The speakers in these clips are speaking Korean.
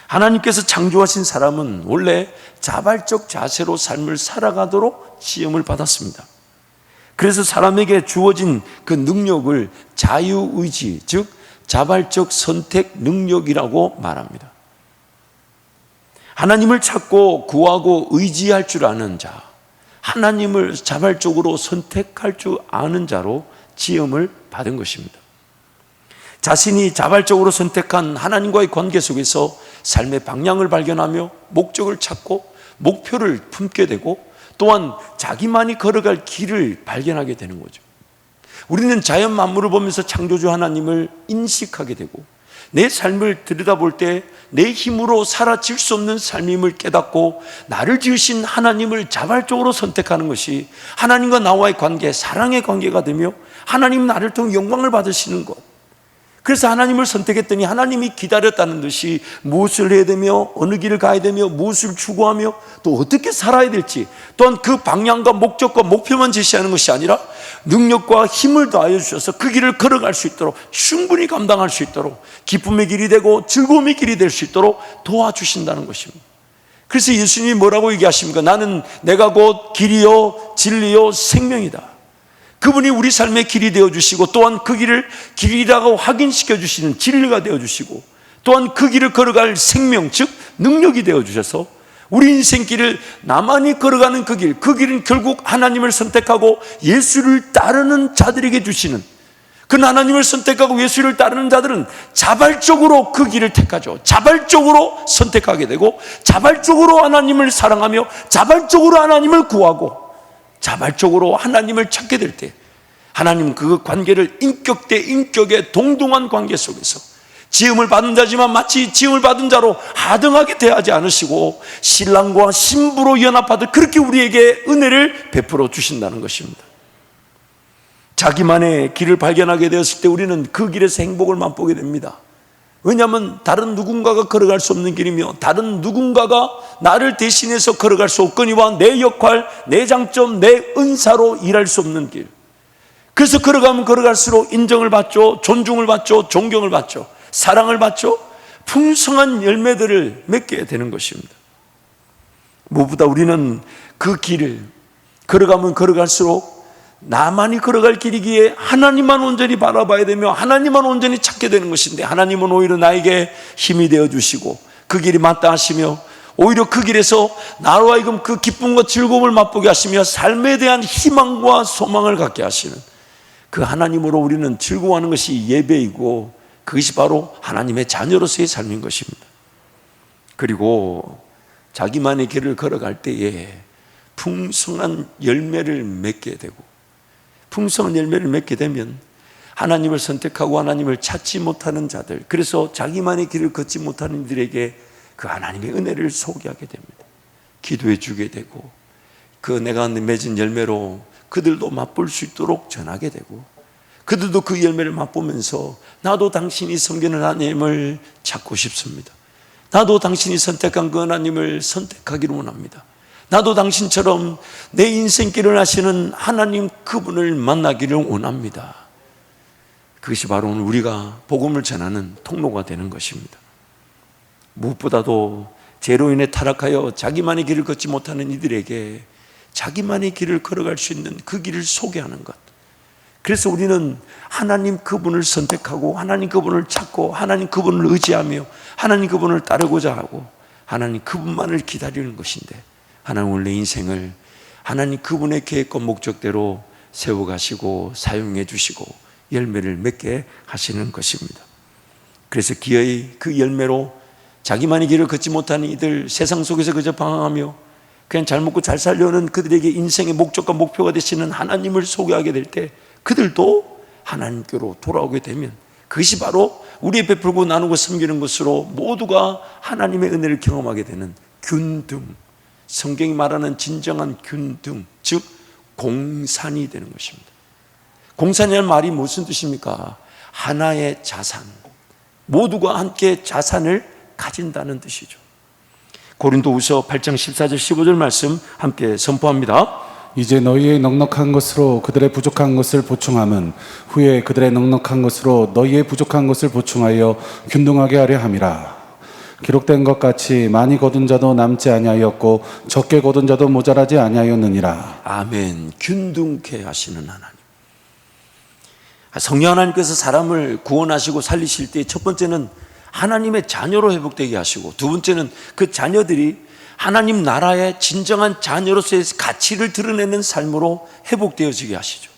하나님께서 창조하신 사람은 원래 자발적 자세로 삶을 살아가도록 지음을 받았습니다. 그래서 사람에게 주어진 그 능력을 자유의지, 즉 자발적 선택 능력이라고 말합니다. 하나님을 찾고 구하고 의지할 줄 아는 자, 하나님을 자발적으로 선택할 줄 아는 자로 지음을 받은 것입니다. 자신이 자발적으로 선택한 하나님과의 관계 속에서 삶의 방향을 발견하며 목적을 찾고 목표를 품게 되고 또한 자기만이 걸어갈 길을 발견하게 되는 거죠. 우리는 자연 만물을 보면서 창조주 하나님을 인식하게 되고 내 삶을 들여다볼 때 내 힘으로 사라질 수 없는 삶임을 깨닫고 나를 지으신 하나님을 자발적으로 선택하는 것이 하나님과 나와의 관계, 사랑의 관계가 되며 하나님 나를 통해 영광을 받으시는 것. 그래서 하나님을 선택했더니 하나님이 기다렸다는 듯이 무엇을 해야 되며 어느 길을 가야 되며 무엇을 추구하며 또 어떻게 살아야 될지, 또한 그 방향과 목적과 목표만 제시하는 것이 아니라 능력과 힘을 더하여 주셔서 그 길을 걸어갈 수 있도록, 충분히 감당할 수 있도록, 기쁨의 길이 되고 즐거움의 길이 될 수 있도록 도와주신다는 것입니다. 그래서 예수님이 뭐라고 얘기하십니까? 나는 내가 곧 길이요 진리요 생명이다. 그분이 우리 삶의 길이 되어주시고 또한 그 길을 길이라고 확인시켜 주시는 진리가 되어주시고 또한 그 길을 걸어갈 생명, 즉 능력이 되어주셔서 우리 인생길을 나만이 걸어가는 그 길은 결국 하나님을 선택하고 예수를 따르는 자들에게 주시는, 그 하나님을 선택하고 예수를 따르는 자들은 자발적으로 그 길을 택하죠. 자발적으로 선택하게 되고 자발적으로 하나님을 사랑하며 자발적으로 하나님을 구하고 자발적으로 하나님을 찾게 될 때 하나님 그 관계를 인격 대 인격의 동등한 관계 속에서 지음을 받은 자지만 마치 지음을 받은 자로 하등하게 대하지 않으시고 신랑과 신부로 연합하듯 그렇게 우리에게 은혜를 베풀어 주신다는 것입니다. 자기만의 길을 발견하게 되었을 때 우리는 그 길에서 행복을 맛보게 됩니다. 왜냐하면 다른 누군가가 걸어갈 수 없는 길이며 다른 누군가가 나를 대신해서 걸어갈 수 없거니와 내 역할, 내 장점, 내 은사로 일할 수 없는 길. 그래서 걸어가면 걸어갈수록 인정을 받죠, 존중을 받죠, 존경을 받죠, 사랑을 받죠, 풍성한 열매들을 맺게 되는 것입니다. 무엇보다 우리는 그 길을 걸어가면 걸어갈수록 나만이 걸어갈 길이기에 하나님만 온전히 바라봐야 되며 하나님만 온전히 찾게 되는 것인데, 하나님은 오히려 나에게 힘이 되어주시고 그 길이 맞다 하시며 오히려 그 길에서 나로 하여금 그 기쁨과 즐거움을 맛보게 하시며 삶에 대한 희망과 소망을 갖게 하시는 그 하나님으로 우리는 즐거워하는 것이 예배이고 그것이 바로 하나님의 자녀로서의 삶인 것입니다. 그리고 자기만의 길을 걸어갈 때에 풍성한 열매를 맺게 되고, 풍성한 열매를 맺게 되면 하나님을 선택하고 하나님을 찾지 못하는 자들, 그래서 자기만의 길을 걷지 못하는 이들에게 그 하나님의 은혜를 소개하게 됩니다. 기도해 주게 되고 그 내가 맺은 열매로 그들도 맛볼 수 있도록 전하게 되고 그들도 그 열매를 맛보면서 나도 당신이 섬기는 하나님을 찾고 싶습니다. 나도 당신이 선택한 그 하나님을 선택하기를 원합니다. 나도 당신처럼 내 인생길을 하시는 하나님 그분을 만나기를 원합니다. 그것이 바로 오늘 우리가 복음을 전하는 통로가 되는 것입니다. 무엇보다도 죄로 인해 타락하여 자기만의 길을 걷지 못하는 이들에게 자기만의 길을 걸어갈 수 있는 그 길을 소개하는 것. 그래서 우리는 하나님 그분을 선택하고 하나님 그분을 찾고 하나님 그분을 의지하며 하나님 그분을 따르고자 하고 하나님 그분만을 기다리는 것인데, 하나님 오늘 내 인생을 하나님 그분의 계획과 목적대로 세워가시고 사용해 주시고 열매를 맺게 하시는 것입니다. 그래서 기어이 그 열매로 자기만의 길을 걷지 못하는 이들, 세상 속에서 그저 방황하며 그냥 잘 먹고 잘 살려는 그들에게 인생의 목적과 목표가 되시는 하나님을 소개하게 될 때 그들도 하나님께로 돌아오게 되면 그것이 바로 우리의 베풀고 나누고 섬기는 것으로 모두가 하나님의 은혜를 경험하게 되는 균등, 성경이 말하는 진정한 균등, 즉 공산이 되는 것입니다. 공산이라는 말이 무슨 뜻입니까? 하나의 자산, 모두가 함께 자산을 가진다는 뜻이죠. 고린도후서 8장 14절 15절 말씀 함께 선포합니다. 이제 너희의 넉넉한 것으로 그들의 부족한 것을 보충함은 후에 그들의 넉넉한 것으로 너희의 부족한 것을 보충하여 균등하게 하려 함이라. 기록된 것 같이 많이 거둔 자도 남지 아니하였고 적게 거둔 자도 모자라지 아니하였느니라. 아멘. 균등케 하시는 하나님. 성령 하나님께서 사람을 구원하시고 살리실 때 첫 번째는 하나님의 자녀로 회복되게 하시고, 두 번째는 그 자녀들이 하나님 나라의 진정한 자녀로서의 가치를 드러내는 삶으로 회복되어지게 하시죠.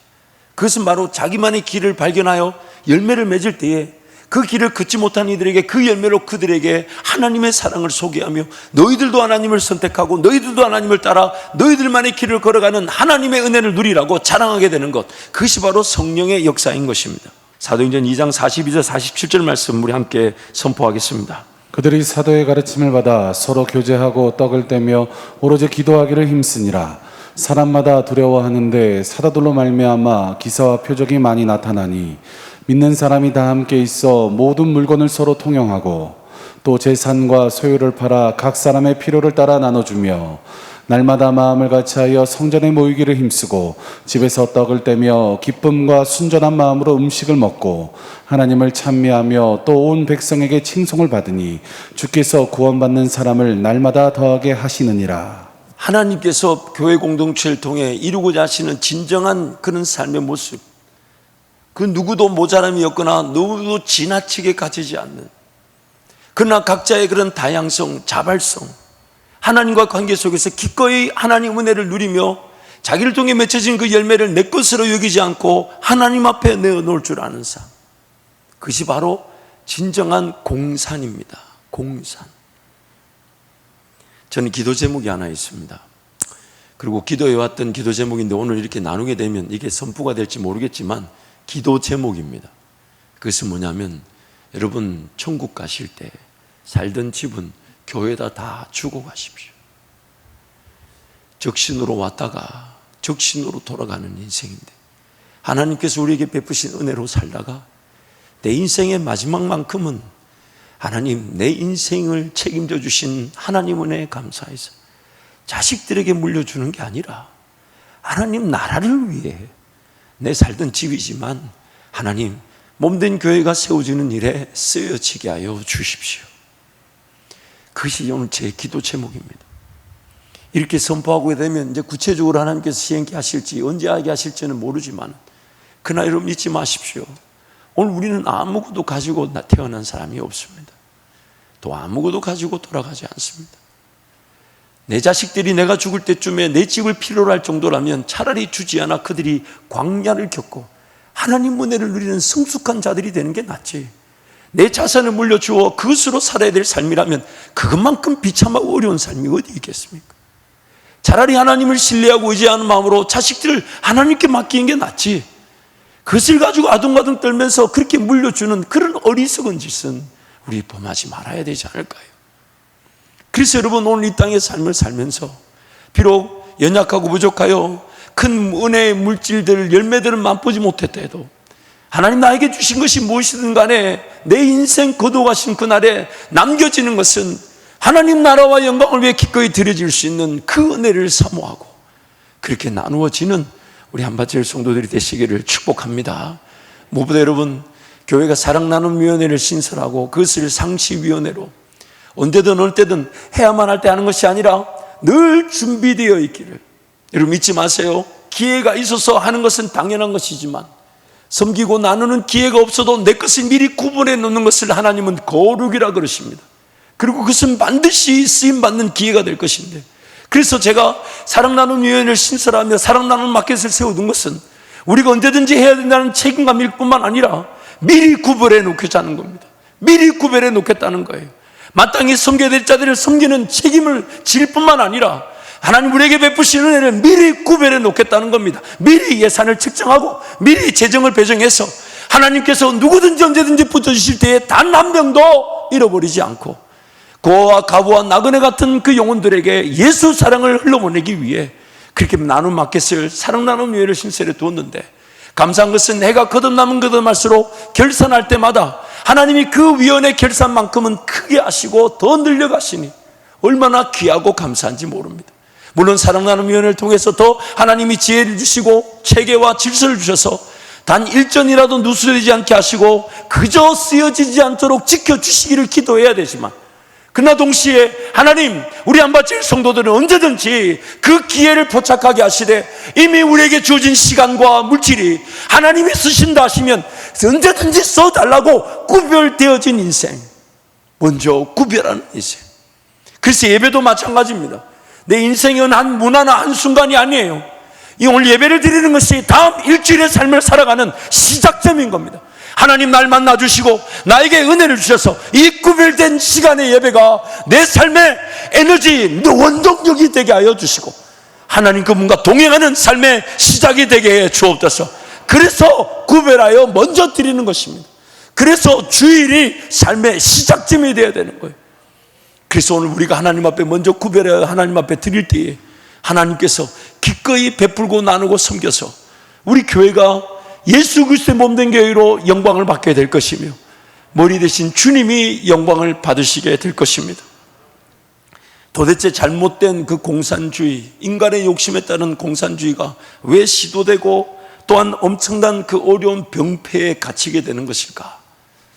그것은 바로 자기만의 길을 발견하여 열매를 맺을 때에 그 길을 걷지 못한 이들에게 그 열매로 그들에게 하나님의 사랑을 소개하며, 너희들도 하나님을 선택하고 너희들도 하나님을 따라 너희들만의 길을 걸어가는 하나님의 은혜를 누리라고 자랑하게 되는 것, 그것이 바로 성령의 역사인 것입니다. 사도행전 2장 42절 47절 말씀 우리 함께 선포하겠습니다. 그들이 사도의 가르침을 받아 서로 교제하고 떡을 떼며 오로지 기도하기를 힘쓰니라. 사람마다 두려워하는데 사도들로 말미암아 기사와 표적이 많이 나타나니 믿는 사람이 다 함께 있어 모든 물건을 서로 통용하고 또 재산과 소유를 팔아 각 사람의 필요를 따라 나눠주며 날마다 마음을 같이하여 성전에 모이기를 힘쓰고 집에서 떡을 떼며 기쁨과 순전한 마음으로 음식을 먹고 하나님을 찬미하며 또 온 백성에게 칭송을 받으니 주께서 구원받는 사람을 날마다 더하게 하시느니라. 하나님께서 교회 공동체를 통해 이루고자 하시는 진정한 그런 삶의 모습, 그 누구도 모자람이 없거나 누구도 지나치게 가지지 않는, 그러나 각자의 그런 다양성, 자발성, 하나님과 관계 속에서 기꺼이 하나님 은혜를 누리며 자기를 통해 맺혀진 그 열매를 내 것으로 여기지 않고 하나님 앞에 내어놓을 줄 아는 삶, 그것이 바로 진정한 공산입니다. 공산. 저는 기도 제목이 하나 있습니다. 그리고 기도해왔던 기도 제목인데 오늘 이렇게 나누게 되면 이게 선포가 될지 모르겠지만 기도 제목입니다. 그것은 뭐냐면, 여러분 천국 가실 때 살던 집은 교회에다 다 주고 가십시오. 적신으로 왔다가 적신으로 돌아가는 인생인데, 하나님께서 우리에게 베푸신 은혜로 살다가 내 인생의 마지막만큼은 하나님, 내 인생을 책임져 주신 하나님 은혜에 감사해서 자식들에게 물려주는 게 아니라 하나님 나라를 위해, 내 살던 집이지만 하나님 몸된 교회가 세워지는 일에 쓰여지게 하여 주십시오. 그것이 오늘 제 기도 제목입니다. 이렇게 선포하게 되면 이제 구체적으로 하나님께서 시행케 하실지 언제 하게 하실지는 모르지만, 그러나 여러분 잊지 마십시오. 오늘 우리는 아무것도 가지고 태어난 사람이 없습니다. 또 아무것도 가지고 돌아가지 않습니다. 내 자식들이 내가 죽을 때쯤에 내 집을 필요로 할 정도라면 차라리 주지 않아 그들이 광야를 겪고 하나님 은혜를 누리는 성숙한 자들이 되는 게 낫지, 내 자산을 물려주어 그것으로 살아야 될 삶이라면 그것만큼 비참하고 어려운 삶이 어디 있겠습니까? 차라리 하나님을 신뢰하고 의지하는 마음으로 자식들을 하나님께 맡기는 게 낫지, 그것을 가지고 아둥아둥 떨면서 그렇게 물려주는 그런 어리석은 짓은 우리 범하지 말아야 되지 않을까요? 그래서 여러분 오늘 이 땅의 삶을 살면서 비록 연약하고 부족하여 큰 은혜의 물질들, 열매들은 맛보지 못했다 해도 하나님 나에게 주신 것이 무엇이든 간에 내 인생 거둬가신 그날에 남겨지는 것은 하나님 나라와 영광을 위해 기꺼이 드려질 수 있는 그 은혜를 사모하고 그렇게 나누어지는 우리 한밭제일 성도들이 되시기를 축복합니다. 무엇보다 여러분, 교회가 사랑나눔위원회를 신설하고 그것을 상시위원회로 언제든 어느 때든 해야만 할 때 하는 것이 아니라 늘 준비되어 있기를, 여러분 잊지 마세요. 기회가 있어서 하는 것은 당연한 것이지만 섬기고 나누는 기회가 없어도 내 것을 미리 구분해 놓는 것을 하나님은 거룩이라 그러십니다. 그리고 그것은 반드시 쓰임받는 기회가 될 것인데, 그래서 제가 사랑나눔위원회를 신설하며 사랑나눔 마켓을 세워둔 것은 우리가 언제든지 해야 된다는 책임감일 뿐만 아니라 미리 구별해 놓겠다는 겁니다. 미리 구별해 놓겠다는 거예요. 마땅히 섬겨야 될 자들을 섬기는 책임을 질 뿐만 아니라 하나님 우리에게 베푸신 은혜를 미리 구별해 놓겠다는 겁니다. 미리 예산을 책정하고 미리 재정을 배정해서 하나님께서 누구든지 언제든지 붙여주실 때에 단 한 명도 잃어버리지 않고 고아와 가부와 나그네 같은 그 영혼들에게 예수 사랑을 흘러보내기 위해 그렇게 나눔 마켓을 사랑나눔위원회를 신설해 두었는데, 감사한 것은 해가 거듭나면 거듭날수록 결산할 때마다 하나님이 그 위원회 결산만큼은 크게 하시고 더 늘려가시니 얼마나 귀하고 감사한지 모릅니다. 물론 사랑나눔위원회를 통해서 더 하나님이 지혜를 주시고 체계와 질서를 주셔서 단 일전이라도 누수되지 않게 하시고 그저 쓰여지지 않도록 지켜주시기를 기도해야 되지만, 그러나 동시에 하나님, 우리 안바칠 성도들은 언제든지 그 기회를 포착하게 하시되 이미 우리에게 주어진 시간과 물질이 하나님이 쓰신다 하시면 언제든지 써달라고 구별되어진 인생, 먼저 구별하는 인생. 그래서 예배도 마찬가지입니다. 내 인생의 한 문화나 한순간이 아니에요. 이 오늘 예배를 드리는 것이 다음 일주일의 삶을 살아가는 시작점인 겁니다. 하나님 날 만나주시고 나에게 은혜를 주셔서 이 구별된 시간의 예배가 내 삶의 에너지, 원동력이 되게 하여 주시고 하나님 그분과 동행하는 삶의 시작이 되게 해 주옵소서. 그래서 구별하여 먼저 드리는 것입니다. 그래서 주일이 삶의 시작점이 되어야 되는 거예요. 그래서 오늘 우리가 하나님 앞에 먼저 구별하여 하나님 앞에 드릴 때에 하나님께서 기꺼이 베풀고 나누고 섬겨서 우리 교회가 예수 그리스도의 몸된 교회로 영광을 받게 될 것이며 머리 대신 주님이 영광을 받으시게 될 것입니다. 도대체 잘못된 그 공산주의, 인간의 욕심에 따른 공산주의가 왜 시도되고 또한 엄청난 그 어려운 병폐에 갇히게 되는 것일까?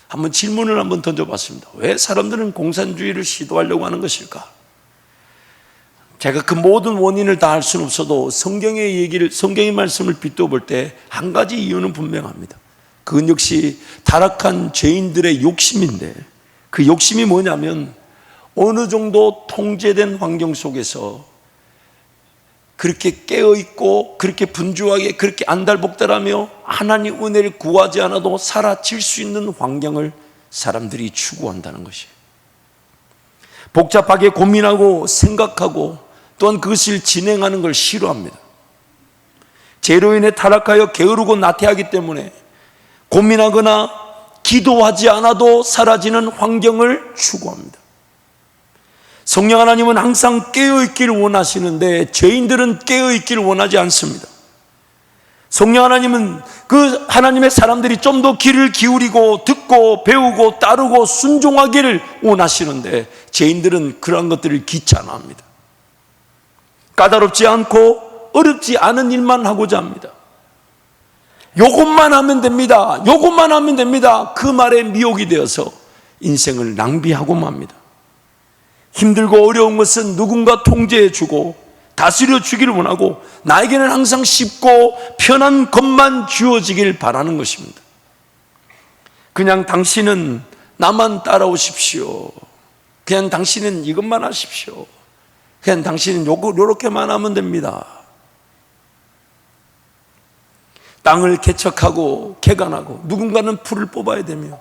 한번 질문을 한번 던져봤습니다. 왜 사람들은 공산주의를 시도하려고 하는 것일까? 제가 그 모든 원인을 다 알 수는 없어도 성경의 말씀을 빗대어 볼 때 한 가지 이유는 분명합니다. 그건 역시 타락한 죄인들의 욕심인데, 그 욕심이 뭐냐면 어느 정도 통제된 환경 속에서 그렇게 깨어있고 그렇게 분주하게 그렇게 안달복달하며 하나님 은혜를 구하지 않아도 사라질 수 있는 환경을 사람들이 추구한다는 것이에요. 복잡하게 고민하고 생각하고 또한 그것을 진행하는 걸 싫어합니다. 죄로 인해 타락하여 게으르고 나태하기 때문에 고민하거나 기도하지 않아도 사라지는 환경을 추구합니다. 성령 하나님은 항상 깨어있기를 원하시는데 죄인들은 깨어있기를 원하지 않습니다. 성령 하나님은 그 하나님의 사람들이 좀 더 귀를 기울이고 듣고 배우고 따르고 순종하기를 원하시는데 죄인들은 그러한 것들을 귀찮아합니다. 까다롭지 않고 어렵지 않은 일만 하고자 합니다. 요것만 하면 됩니다. 요것만 하면 됩니다. 그 말에 미혹이 되어서 인생을 낭비하고 맙니다. 힘들고 어려운 것은 누군가 통제해 주고 다스려 주기를 원하고 나에게는 항상 쉽고 편한 것만 주어지길 바라는 것입니다. 그냥 당신은 나만 따라오십시오. 그냥 당신은 이것만 하십시오. 그냥 당신은 요렇게만 하면 됩니다. 땅을 개척하고 개간하고 누군가는 풀을 뽑아야 되며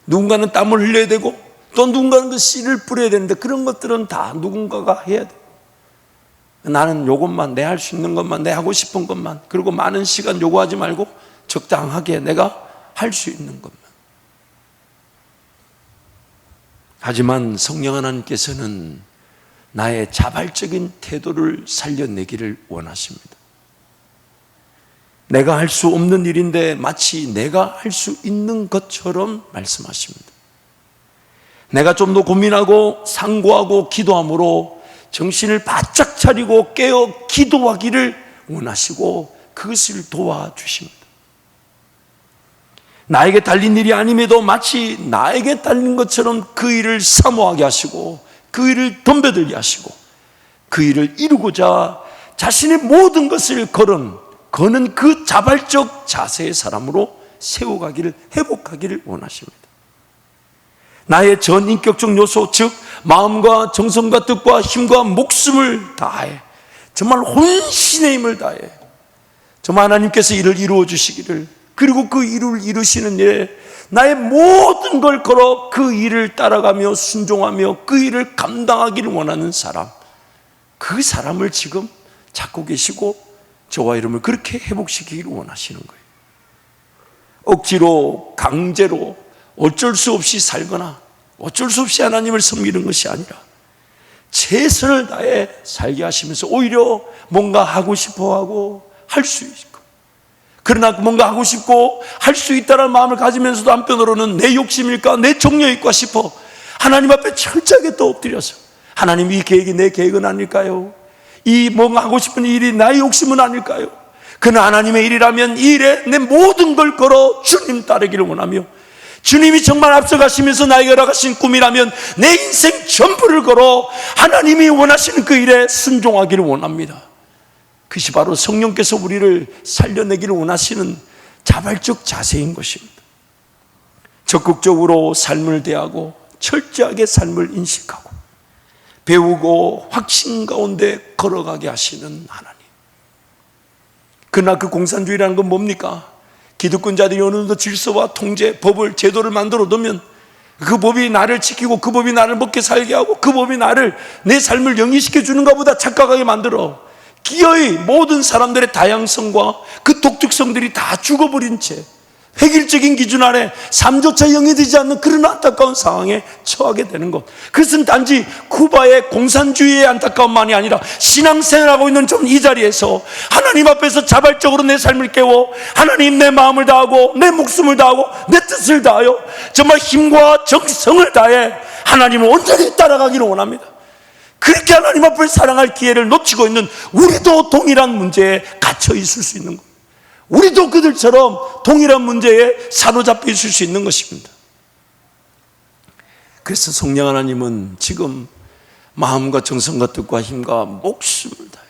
누군가는 땀을 흘려야 되고 또 누군가는 그 씨를 뿌려야 되는데 그런 것들은 다 누군가가 해야 돼. 나는 요것만, 내 할 수 있는 것만, 내 하고 싶은 것만, 그리고 많은 시간 요구하지 말고 적당하게 내가 할 수 있는 것만. 하지만 성령 하나님께서는 나의 자발적인 태도를 살려내기를 원하십니다. 내가 할 수 없는 일인데 마치 내가 할 수 있는 것처럼 말씀하십니다. 내가 좀 더 고민하고 상고하고 기도함으로 정신을 바짝 차리고 깨어 기도하기를 원하시고 그것을 도와주십니다. 나에게 달린 일이 아님에도 마치 나에게 달린 것처럼 그 일을 사모하게 하시고 그 일을 덤벼들게 하시고 그 일을 이루고자 자신의 모든 것을 거는 그 자발적 자세의 사람으로 세워가기를, 회복하기를 원하십니다. 나의 전 인격적 요소, 즉 마음과 정성과 뜻과 힘과 목숨을 다해 정말 혼신의 힘을 다해 정말 하나님께서 이를 이루어 주시기를, 그리고 그 일을 이루시는 일에 나의 모든 걸 걸어 그 일을 따라가며 순종하며 그 일을 감당하기를 원하는 사람, 그 사람을 지금 찾고 계시고 저와 여러분을 그렇게 회복시키기를 원하시는 거예요. 억지로 강제로 어쩔 수 없이 살거나 어쩔 수 없이 하나님을 섬기는 것이 아니라 최선을 다해 살게 하시면서 오히려 뭔가 하고 싶어하고 할 수 있고, 그러나 뭔가 하고 싶고 할 수 있다는 마음을 가지면서도 한편으로는 내 욕심일까 내 정욕일까 싶어 하나님 앞에 철저하게 또 엎드려서 하나님, 이 계획이 내 계획은 아닐까요? 이 뭔가 하고 싶은 일이 나의 욕심은 아닐까요? 그러나 하나님의 일이라면 이 일에 내 모든 걸 걸어 주님 따르기를 원하며 주님이 정말 앞서가시면서 나에게 허락하신 꿈이라면 내 인생 전부를 걸어 하나님이 원하시는 그 일에 순종하기를 원합니다. 그것이 바로 성령께서 우리를 살려내기를 원하시는 자발적 자세인 것입니다. 적극적으로 삶을 대하고 철저하게 삶을 인식하고 배우고 확신 가운데 걸어가게 하시는 하나님. 그러나 그 공산주의라는 건 뭡니까? 기득권자들이 어느 정도 질서와 통제, 법을, 제도를 만들어 두면 그 법이 나를 지키고 그 법이 나를 먹게 살게 하고 그 법이 나를 내 삶을 영위시켜 주는가 보다 착각하게 만들어 기어이 모든 사람들의 다양성과 그 독특성들이 다 죽어버린 채 획일적인 기준 아래 삶조차 영위되지 않는 그런 안타까운 상황에 처하게 되는 것. 그것은 단지 쿠바의 공산주의의 안타까움만이 아니라 신앙생활하고 있는 좀 이 자리에서 하나님 앞에서 자발적으로 내 삶을 깨워 하나님 내 마음을 다하고 내 목숨을 다하고 내 뜻을 다하여 정말 힘과 정성을 다해 하나님을 온전히 따라가기를 원합니다. 그렇게 하나님 앞을 사랑할 기회를 놓치고 있는 우리도 동일한 문제에 갇혀 있을 수 있는 것. 우리도 그들처럼 동일한 문제에 사로잡혀 있을 수 있는 것입니다. 그래서 성령 하나님은 지금 마음과 정성과 뜻과 힘과 목숨을 다해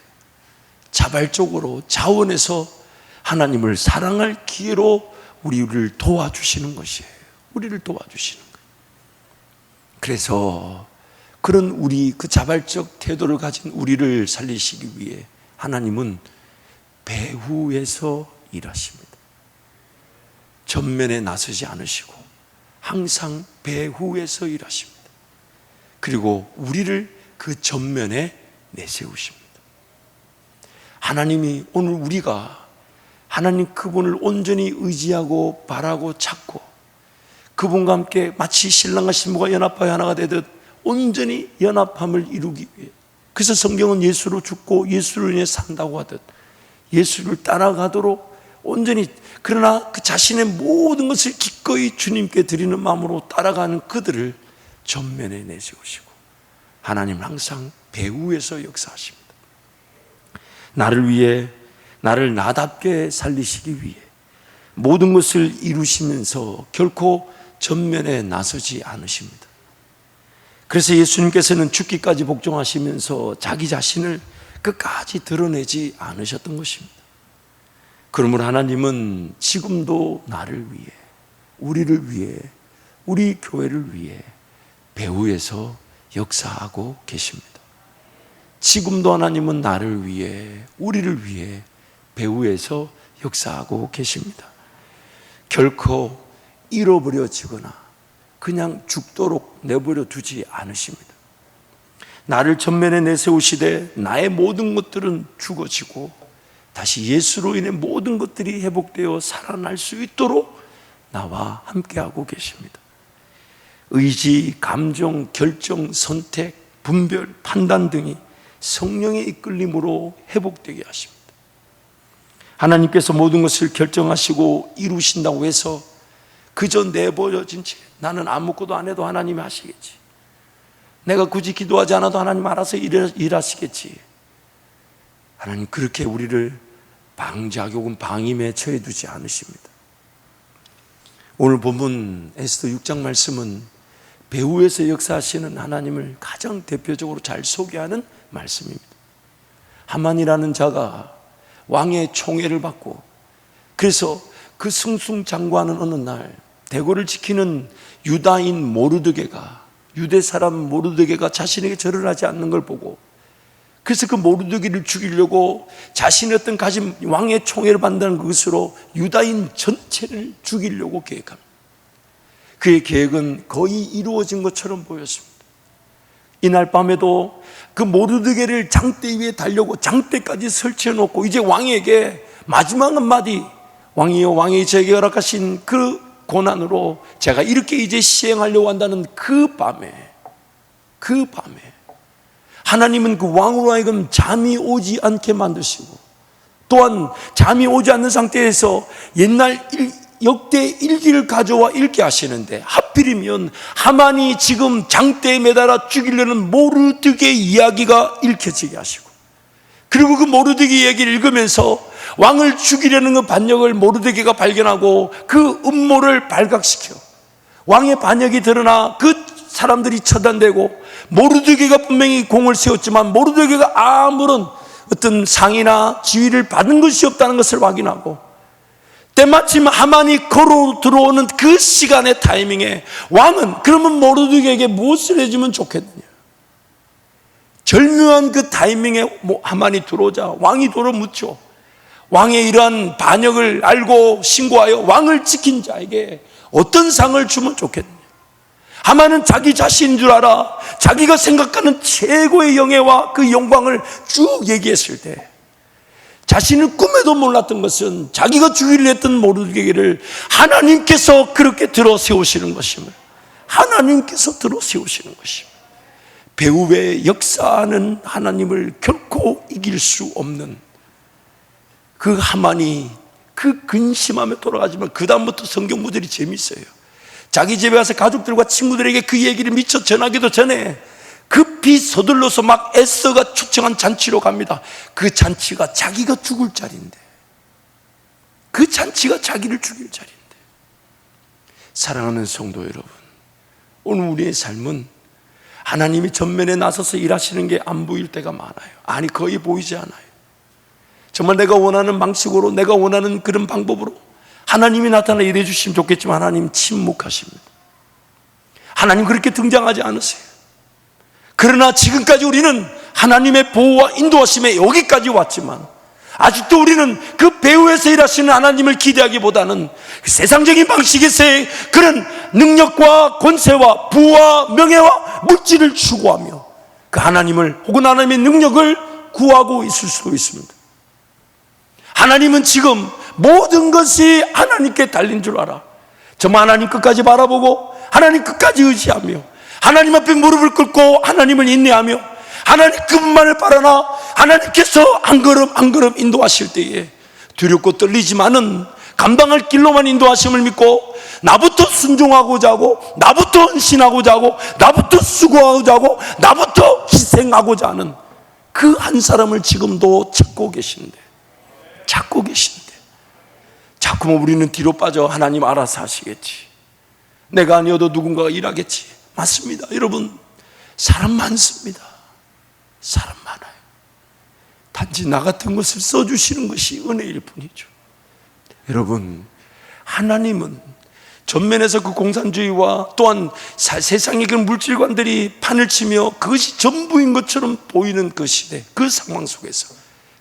자발적으로 자원해서 하나님을 사랑할 기회로 우리를 도와주시는 것이에요. 우리를 도와주시는 거예요. 그래서 그런 우리 그 자발적 태도를 가진 우리를 살리시기 위해 하나님은 배후에서 일하십니다. 전면에 나서지 않으시고 항상 배후에서 일하십니다. 그리고 우리를 그 전면에 내세우십니다. 하나님이 오늘 우리가 하나님 그분을 온전히 의지하고 바라고 찾고 그분과 함께 마치 신랑과 신부가 연합하여 하나가 되듯 온전히 연합함을 이루기 위해, 그래서 성경은 예수로 죽고 예수로 인해 산다고 하듯 예수를 따라가도록 온전히, 그러나 그 자신의 모든 것을 기꺼이 주님께 드리는 마음으로 따라가는 그들을 전면에 내세우시고 하나님은 항상 배후에서 역사하십니다. 나를 위해, 나를 나답게 살리시기 위해 모든 것을 이루시면서 결코 전면에 나서지 않으십니다. 그래서 예수님께서는 죽기까지 복종하시면서 자기 자신을 끝까지 드러내지 않으셨던 것입니다. 그러므로 하나님은 지금도 나를 위해, 우리를 위해, 우리 교회를 위해 배후에서 역사하고 계십니다. 지금도 하나님은 나를 위해, 우리를 위해 배후에서 역사하고 계십니다. 결코 잃어버려지거나 그냥 죽도록 내버려 두지 않으십니다. 나를 전면에 내세우시되 나의 모든 것들은 죽어지고 다시 예수로 인해 모든 것들이 회복되어 살아날 수 있도록 나와 함께하고 계십니다. 의지, 감정, 결정, 선택, 분별, 판단 등이 성령의 이끌림으로 회복되게 하십니다. 하나님께서 모든 것을 결정하시고 이루신다고 해서 그저 내버려진 채 나는 아무것도 안 해도 하나님이 하시겠지, 내가 굳이 기도하지 않아도 하나님 알아서 일하시겠지, 하나님 그렇게 우리를 방지하기 혹은 방임에 처해 두지 않으십니다. 오늘 본문 에스더 6장 말씀은 배후에서 역사하시는 하나님을 가장 대표적으로 잘 소개하는 말씀입니다. 하만이라는 자가 왕의 총애를 받고, 그래서 그 승승장구하는 어느 날 대궐을 지키는 유다인 모르드게가, 유대 사람 모르드게가 자신에게 절을 하지 않는 걸 보고, 그래서 그 모르드게를 죽이려고 자신의 어떤 가진 왕의 총애를 받는 것으로 유다인 전체를 죽이려고 계획합니다. 그의 계획은 거의 이루어진 것처럼 보였습니다. 이날 밤에도 그 모르드게를 장대 위에 달려고 장대까지 설치해 놓고 이제 왕에게 마지막 한마디, 왕이여, 왕이 제게 허락하신 그 고난으로 제가 이렇게 이제 시행하려고 한다는 그 밤에 하나님은 그 왕으로 하여금 잠이 오지 않게 만드시고, 또한 잠이 오지 않는 상태에서 옛날 역대 일기를 가져와 읽게 하시는데, 하필이면 하만이 지금 장대에 매달아 죽이려는 모르드게 이야기가 읽혀지게 하시고, 그리고 그 모르드게 이야기를 읽으면서 왕을 죽이려는 그 반역을 모르드게가 발견하고 그 음모를 발각시켜 왕의 반역이 드러나 그 사람들이 처단되고 모르드게가 분명히 공을 세웠지만 모르드게가 아무런 어떤 상이나 지위를 받은 것이 없다는 것을 확인하고 때마침 하만이 걸어 들어오는 그 시간의 타이밍에 왕은 그러면 모르드게에게 무엇을 해주면 좋겠느냐, 절묘한 그 타이밍에 하만이 들어오자 왕이 돌아묻죠. 왕의 이러한 반역을 알고 신고하여 왕을 지킨 자에게 어떤 상을 주면 좋겠느냐. 하만은 자기 자신인 줄 알아 자기가 생각하는 최고의 영예와 그 영광을 쭉 얘기했을 때 자신은 꿈에도 몰랐던 것은 자기가 주기를 했던 모르드게를 하나님께서 그렇게 들어 세우시는 것임을, 하나님께서 들어 세우시는 것임을, 배후의 역사하는 하나님을 결코 이길 수 없는 그 하만이 그 근심하며 돌아가지만 그 다음부터 성경 구절이 재미있어요. 자기 집에 가서 가족들과 친구들에게 그 얘기를 미처 전하기도 전에 급히 서둘러서 막 에스더가 초청한 잔치로 갑니다. 그 잔치가 자기가 죽을 자리인데, 그 잔치가 자기를 죽일 자리인데. 사랑하는 성도 여러분, 오늘 우리의 삶은 하나님이 전면에 나서서 일하시는 게 안 보일 때가 많아요. 아니, 거의 보이지 않아요. 정말 내가 원하는 방식으로, 내가 원하는 그런 방법으로 하나님이 나타나 일해 주시면 좋겠지만 하나님 침묵하십니다. 하나님 그렇게 등장하지 않으세요. 그러나 지금까지 우리는 하나님의 보호와 인도하심에 여기까지 왔지만 아직도 우리는 그 배후에서 일하시는 하나님을 기대하기보다는 세상적인 방식에서의 그런 능력과 권세와 부와 명예와 물질을 추구하며 그 하나님을 혹은 하나님의 능력을 구하고 있을 수도 있습니다. 하나님은 지금 모든 것이 하나님께 달린 줄 알아. 정말 하나님 끝까지 바라보고 하나님 끝까지 의지하며 하나님 앞에 무릎을 꿇고 하나님을 인내하며 하나님 그분만을 바라나 하나님께서 한 걸음 한 걸음 인도하실 때에 두렵고 떨리지만은 감당할 길로만 인도하심을 믿고 나부터 순종하고자 하고 나부터 헌신하고자 하고 나부터 수고하고자 하고 나부터 희생하고자 하는 그 한 사람을 지금도 찾고 계신데 자꾸만 우리는 뒤로 빠져 하나님 알아서 하시겠지, 내가 아니어도 누군가가 일하겠지. 맞습니다. 여러분, 사람 많습니다. 사람 많아요. 단지 나 같은 것을 써주시는 것이 은혜일 뿐이죠. 여러분, 하나님은 전면에서 그 공산주의와 또한 세상의 그 물질관들이 판을 치며 그것이 전부인 것처럼 보이는 그 시대, 그 상황 속에서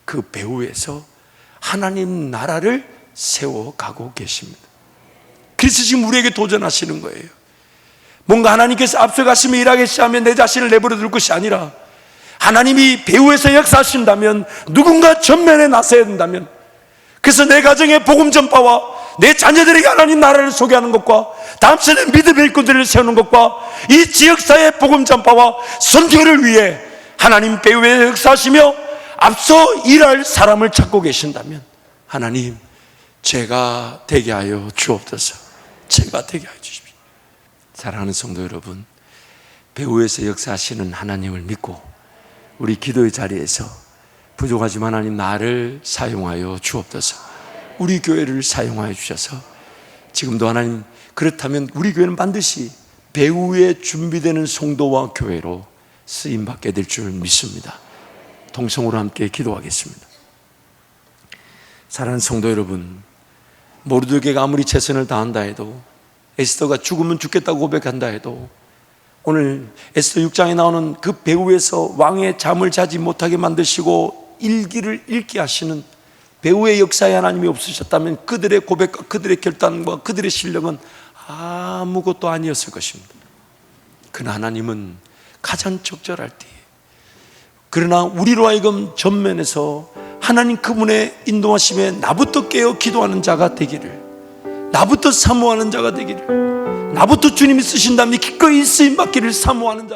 그 배후에서 하나님 나라를 세워가고 계십니다. 그래서 지금 우리에게 도전하시는 거예요. 뭔가 하나님께서 앞서가시며 일하게 시하면 내 자신을 내버려 둘 것이 아니라 하나님이 배후에서 역사하신다면 누군가 전면에 나서야 된다면, 그래서 내 가정의 복음 전파와 내 자녀들에게 하나님 나라를 소개하는 것과 다음 세대 믿음의 일꾼들을 세우는 것과 이 지역사회의 복음 전파와 선교를 위해 하나님 배후에 역사하시며 앞서 일할 사람을 찾고 계신다면 하나님, 제가 되게 하여 주옵소서. 제가 되게 하여 주십시오. 사랑하는 성도 여러분, 배후에서 역사하시는 하나님을 믿고 우리 기도의 자리에서 부족하지만 하나님 나를 사용하여 주옵소서. 우리 교회를 사용하여 주셔서 지금도 하나님, 그렇다면 우리 교회는 반드시 배후에 준비되는 성도와 교회로 쓰임받게 될 줄 믿습니다. 동성으로 함께 기도하겠습니다. 사랑하는 성도 여러분, 모르드게가 아무리 최선을 다한다 해도, 에스더가 죽으면 죽겠다고 고백한다 해도, 오늘 에스더 6장에 나오는 그 배후에서 왕의 잠을 자지 못하게 만드시고 일기를 읽게 하시는 배후의 역사에 하나님이 없으셨다면 그들의 고백과 그들의 결단과 그들의 실력은 아무것도 아니었을 것입니다. 그러나 하나님은 가장 적절할 때에, 그러나 우리로 하여금 전면에서 하나님 그분의 인도하심에 나부터 깨어 기도하는 자가 되기를, 나부터 사모하는 자가 되기를, 나부터 주님이 쓰신다면 기꺼이 쓰임받기를 사모하는 자로